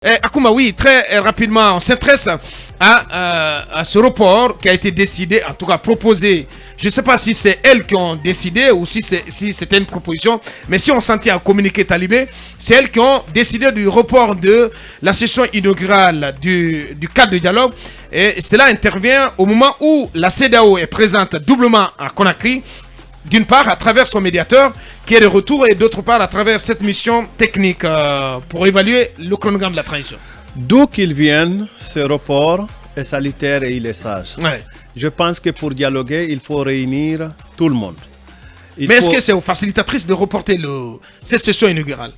Akouma, oui, très rapidement, on s'intéresse à ce report qui a été décidé, en tout cas proposé. Je ne sais pas si c'est elles qui ont décidé ou si c'était une proposition, mais si on s'en tient à communiquer talibé, c'est elles qui ont décidé du report de la session inaugurale du cadre de dialogue. Et cela intervient au moment où la CEDEAO est présente doublement à Conakry. D'une part, à travers son médiateur qui est de retour, et d'autre part, à travers cette mission technique pour évaluer le chronogramme de la transition. D'où qu'il vienne, ce report est salutaire et il est sage. Ouais. Je pense que pour dialoguer, il faut réunir tout le monde. Mais est-ce que c'est aux facilitatrices de reporter cette session inaugurale?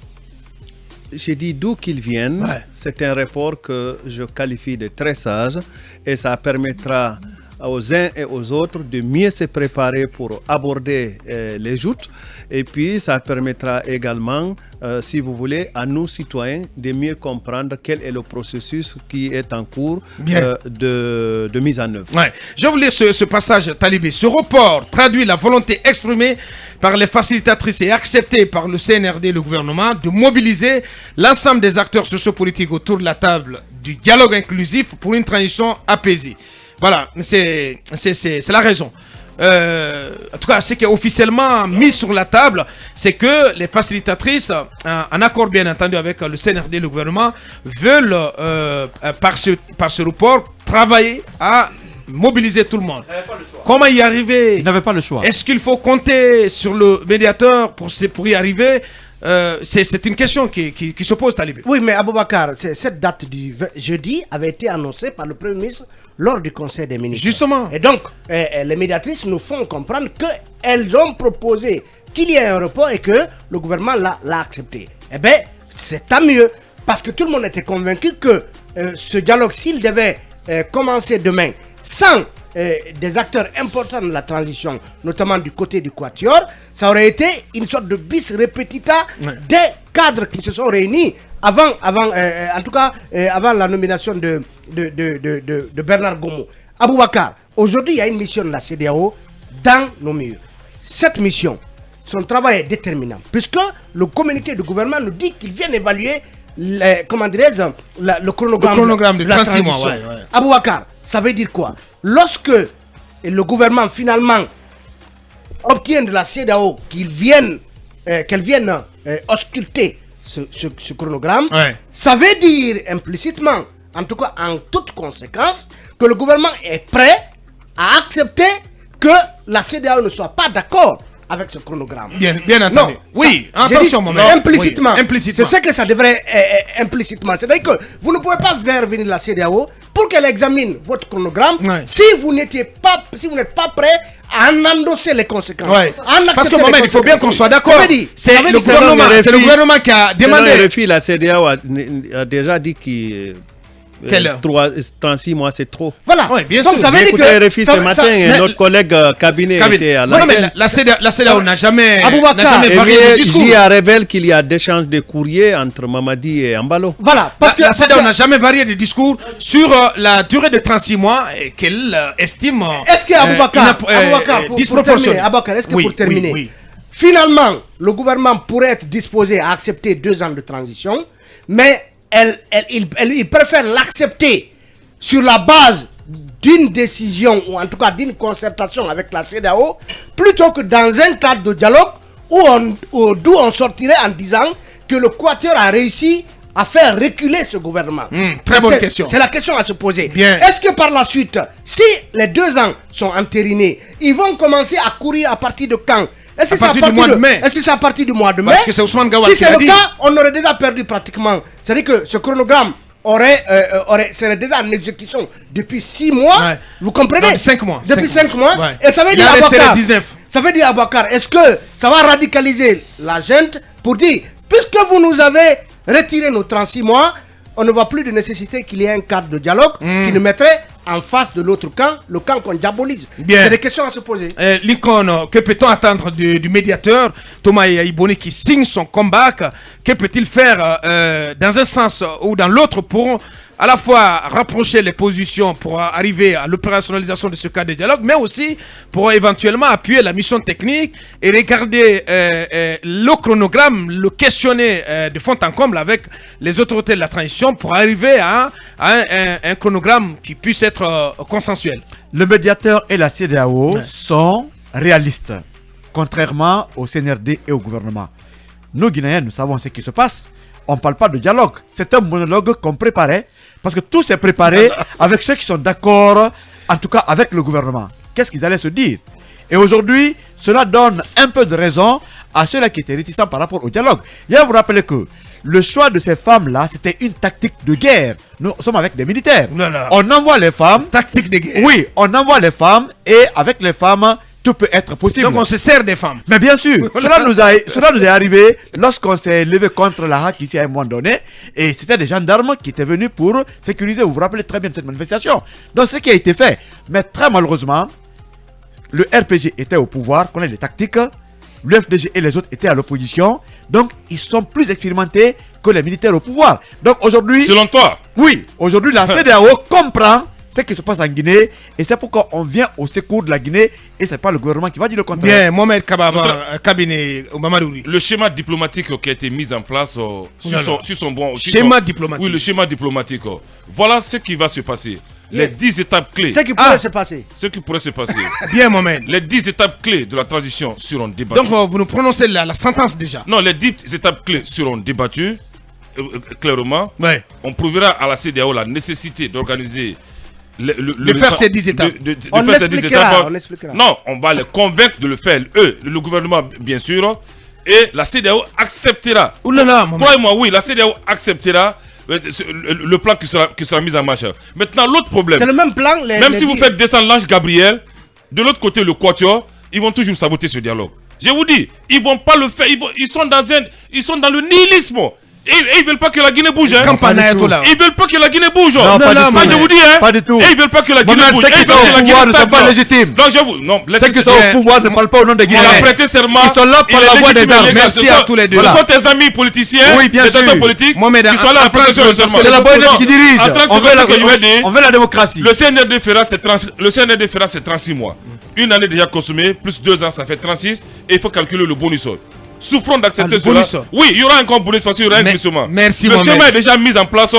J'ai dit d'où qu'il vienne, ouais. C'est un report que je qualifie de très sage et ça permettra aux uns et aux autres de mieux se préparer pour aborder les joutes, et puis ça permettra également, si vous voulez, à nous citoyens de mieux comprendre quel est le processus qui est en cours de mise en œuvre. Ouais. Je vais vous lire ce passage talibé. Ce report traduit la volonté exprimée par les facilitatrices et acceptée par le CNRD et le gouvernement de mobiliser l'ensemble des acteurs sociopolitiques autour de la table du dialogue inclusif pour une transition apaisée. Voilà, c'est la raison. En tout cas, ce qui est officiellement mis sur la table, c'est que les facilitatrices, en accord bien entendu avec le CNRD et le gouvernement, veulent, par ce report, travailler à mobiliser tout le monde. Comment y arriver? Ils n'avaient pas le choix. Est-ce qu'il faut compter sur le médiateur pour y arriver? C'est une question qui se pose, Talibé. Oui, mais Aboubakar, cette date du jeudi avait été annoncée par le Premier ministre lors du Conseil des ministres. Justement. Et donc, les médiatrices nous font comprendre qu'elles ont proposé qu'il y ait un report et que le gouvernement l'a accepté. Eh bien, c'est tant mieux, parce que tout le monde était convaincu que ce dialogue, s'il devait commencer demain sans des acteurs importants de la transition, notamment du côté du Quatuor, ça aurait été une sorte de bis repetita des cadres qui se sont réunis avant la nomination de Bernard Gomo. Aboubakar, aujourd'hui il y a une mission de la CEDEAO dans nos milieux. Cette mission, son travail est déterminant, puisque le communiqué du gouvernement nous dit qu'il vient évaluer le chronogramme de la transition. Ouais. Aboubakar, ça veut dire quoi? Lorsque le gouvernement finalement obtient de la CEDEAO qu'elle vienne ausculter ce chronogramme, ça veut dire implicitement, en tout cas en toute conséquence, que le gouvernement est prêt à accepter que la CEDEAO ne soit pas d'accord avec ce chronogramme. Bien entendu. Non, oui, ça, attention, dit, moment. Implicitement. Oui, implicitement. C'est ce que ça devrait implicitement. C'est-à-dire que vous ne pouvez pas faire venir la CEDEAO pour qu'elle examine votre chronogramme si vous n'êtes pas prêt à en endosser les conséquences. Parce que moment, il faut bien qu'on soit d'accord. C'est le gouvernement qui a demandé. La CEDEAO a déjà dit qu'il 36 mois, c'est trop. Voilà. Oui, bien donc, sûr. Ça veut dire que ce matin, notre collègue cabinet était à la. Non, mais la CEDEAO n'a jamais varié de discours. Il révèle qu'il y a des échanges de courriers entre Mamadi et Ambalo. Voilà. Parce que la CEDEAO n'a jamais varié de discours sur la durée de 36 mois qu'elle estime. Est-ce que Aboubakar, pour terminer, finalement, le gouvernement pourrait être disposé à accepter 2 ans de transition, mais il préfère l'accepter sur la base d'une décision, ou en tout cas d'une concertation avec la CEDEAO, plutôt que dans un cadre de dialogue d'où on sortirait en disant que le Quatuor a réussi à faire reculer ce gouvernement. Très bonne question. C'est la question à se poser. Bien. Est-ce que par la suite, si les 2 ans sont entérinés, ils vont commencer à courir à partir de quand? Est-ce que c'est à partir du mois de mai? Est-ce que c'est à partir du mois de mai? Parce que c'est Ousmane Gawal si qui c'est l'a le dit. cas, on aurait déjà perdu pratiquement. C'est-à-dire que ce chronogramme serait déjà en exécution depuis 6 mois. Ouais. Vous comprenez? Depuis 5 mois. Depuis 5 mois. Ouais. Et ça veut dire Aboubakar, 19. Ça veut dire Aboubakar, est-ce que ça va radicaliser la gente pour dire, puisque vous nous avez retiré nos 36 mois, on ne voit plus de nécessité qu'il y ait un cadre de dialogue qui nous mettrait en face de l'autre camp, le camp qu'on diabolise. C'est des questions à se poser. Lincoln, que peut-on attendre du médiateur Thomas Yaïboni qui signe son comeback? Que peut-il faire dans un sens ou dans l'autre pour à la fois rapprocher les positions pour arriver à l'opérationnalisation de ce cadre de dialogue, mais aussi pour éventuellement appuyer la mission technique et regarder le chronogramme, le questionner de fond en comble avec les autorités de la transition pour arriver à un chronogramme qui puisse être consensuel. Le médiateur et la CEDEAO sont réalistes, contrairement au CNRD et au gouvernement. Nous, Guinéens, nous savons ce qui se passe. On ne parle pas de dialogue. C'est un monologue qu'on préparait, parce que tout s'est préparé avec ceux qui sont d'accord, en tout cas avec le gouvernement. Qu'est-ce qu'ils allaient se dire? Et aujourd'hui, cela donne un peu de raison à ceux-là qui étaient réticents par rapport au dialogue. Il faut vous rappeler que le choix de ces femmes-là, c'était une tactique de guerre. Nous sommes avec des militaires. On envoie les femmes. Tactique de guerre. Oui, on envoie les femmes et avec les femmes, tout peut être possible. Donc on se sert des femmes. Mais bien sûr, cela nous est arrivé lorsqu'on s'est levé contre la hack ici à un moment donné. Et c'était des gendarmes qui étaient venus pour sécuriser. Vous vous rappelez très bien de cette manifestation. Donc ce qui a été fait. Mais très malheureusement, le RPG était au pouvoir, connaît les tactiques. Le FDG et les autres étaient à l'opposition. Donc ils sont plus expérimentés que les militaires au pouvoir. Donc aujourd'hui... Selon toi? Oui, aujourd'hui la CEDEAO comprend ce qui se passe en Guinée, et c'est pourquoi on vient au secours de la Guinée, et c'est pas le gouvernement qui va dire le contraire. Bien, Mohamed Kababa, cabinet Mamadouri. Le schéma diplomatique qui a été mis en place sur son bon... Schéma diplomatique. Oui, le schéma diplomatique. Voilà ce qui va se passer. Les 10 étapes clés. Ce qui pourrait se passer. Ce qui pourrait se passer. Bien, Mohamed. Les 10 étapes clés de la transition seront débattues. Donc vous nous prononcez la sentence déjà. Non, les 10 étapes clés seront débattues clairement. Ouais. On prouvera à la CEDEAO la nécessité d'organiser de faire ces 10 étapes. On expliquera. Non, on va les convaincre de le faire. Eux, le gouvernement, bien sûr. Et la CEDEAO acceptera. Oulala, toi et moi, oui, la CEDEAO acceptera le plan qui sera mis en marche. Maintenant, l'autre problème. C'est le même plan. Même si vous faites descendre l'ange Gabriel, de l'autre côté, le Quatuor, ils vont toujours saboter ce dialogue. Je vous dis, ils vont pas le faire. Ils sont dans le nihilisme. Et ils veulent pas que la Guinée bouge. Hein. Ils veulent pas que la Guinée bouge. Non, ça, je vous dis. Hein. Pas du tout. Et ils veulent pas que la Guinée bouge. Ceux qui sont au pouvoir ne sont pas légitimes. Non, je vous. Non, ceux qui sont au pouvoir ne parlent pas au nom des Guinéens. On a prêté serment. Ils sont là par la voix des armes. Merci à tous les deux. Ce sont tes amis politiciens, oui, bien des sûr. acteurs politiques qui sont là en prêter serment. C'est la bonne qui dirige. On veut la démocratie. Le CNRD fera c'est 36 mois. Une année déjà consommée, plus 2 ans, ça fait 36. Et il faut calculer le bonus. Souffrons d'accepter cela. Oui, il y aura encore bonus parce qu'il y aura un glissement. Merci. Le schéma est déjà mis en place.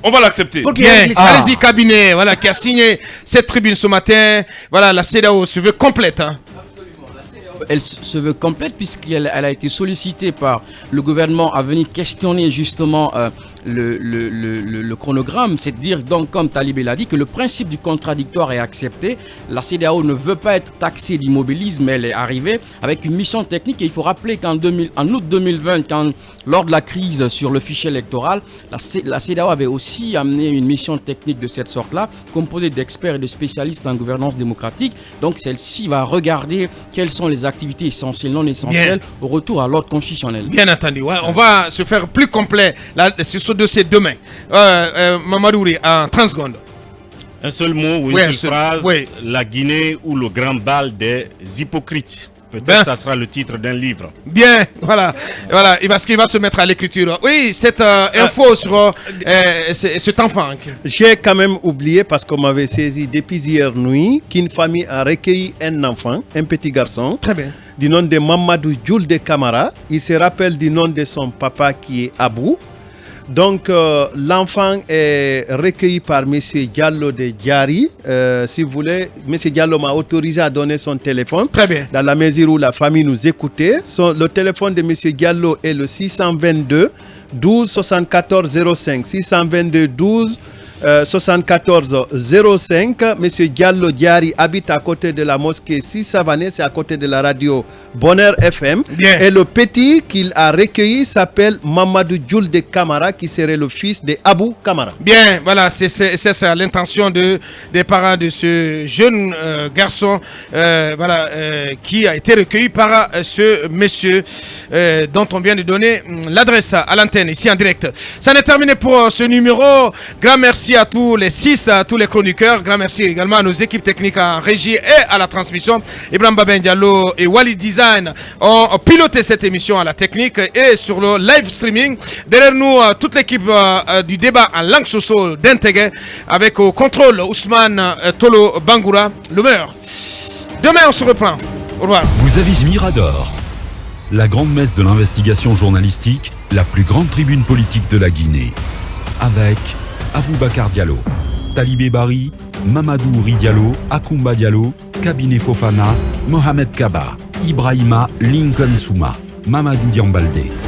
On va l'accepter. Bien, allez-y, cabinet, voilà, qui a signé cette tribune ce matin. Voilà, la CEDEAO se veut complète. Hein. Elle se veut complète puisqu'elle a été sollicitée par le gouvernement à venir questionner justement le chronogramme. C'est dire donc, comme Talibé l'a dit, que le principe du contradictoire est accepté. La CEDEAO ne veut pas être taxée d'immobilisme, mais elle est arrivée avec une mission technique. Et il faut rappeler qu'en août 2020, lors de la crise sur le fichier électoral, la CEDEAO avait aussi amené une mission technique de cette sorte-là, composée d'experts et de spécialistes en gouvernance démocratique. Donc celle-ci va regarder quelles sont les activités essentielles, non essentielles, au retour à l'ordre constitutionnel. Bien entendu, ouais. On va se faire plus complet sur ce dossier demain. Mamadouri, en 30 secondes. Un seul mot ou une seule phrase. La Guinée ou le grand bal des hypocrites. Peut-être ça sera le titre d'un livre. Bien, voilà, parce qu'il va se mettre à l'écriture. Oui, cette info sur cet enfant. J'ai quand même oublié, parce qu'on m'avait saisi depuis hier nuit, qu'une famille a recueilli un enfant, un petit garçon. Très bien. Du nom de Mamadou Djoul de Camara. Il se rappelle du nom de son papa qui est Abou. Donc, l'enfant est recueilli par M. Diallo de Diari. Si vous voulez, M. Diallo m'a autorisé à donner son téléphone. Très bien. Dans la mesure où la famille nous écoutait. Le téléphone de M. Diallo est le 622 12 74 05. 622 12 74 05. Monsieur Diallo Diari habite à côté de la mosquée Sissavané, c'est à côté de la radio Bonheur FM. Bien. Et le petit qu'il a recueilli s'appelle Mamadou Djoul de Camara, qui serait le fils de Abou Camara. Bien, voilà, c'est ça l'intention des parents de ce jeune garçon qui a été recueilli par ce monsieur dont on vient de donner l'adresse à l'antenne. l'antenne, ici en direct. Ça n'est terminé pour ce numéro. Grand merci à tous les 6, à tous les chroniqueurs. Grand merci également à nos équipes techniques en régie et à la transmission. Ibrahim Baben Diallo et Wali Design ont piloté cette émission à la technique et sur le live streaming. Derrière nous, toute l'équipe du débat en langue soso d'Intégré avec au contrôle Ousmane Tolo Bangoura, le meilleur. Demain, on se reprend. Au revoir. Vous avez Mirador, la grande messe de l'investigation journalistique, la plus grande tribune politique de la Guinée. Avec Aboubacar Diallo, Talibé Bari, Mamadou Ouri Diallo, Akoumba Diallo, Kabinet Fofana, Mohamed Kaba, Ibrahima Lincoln Souma, Mamadou Diambalde.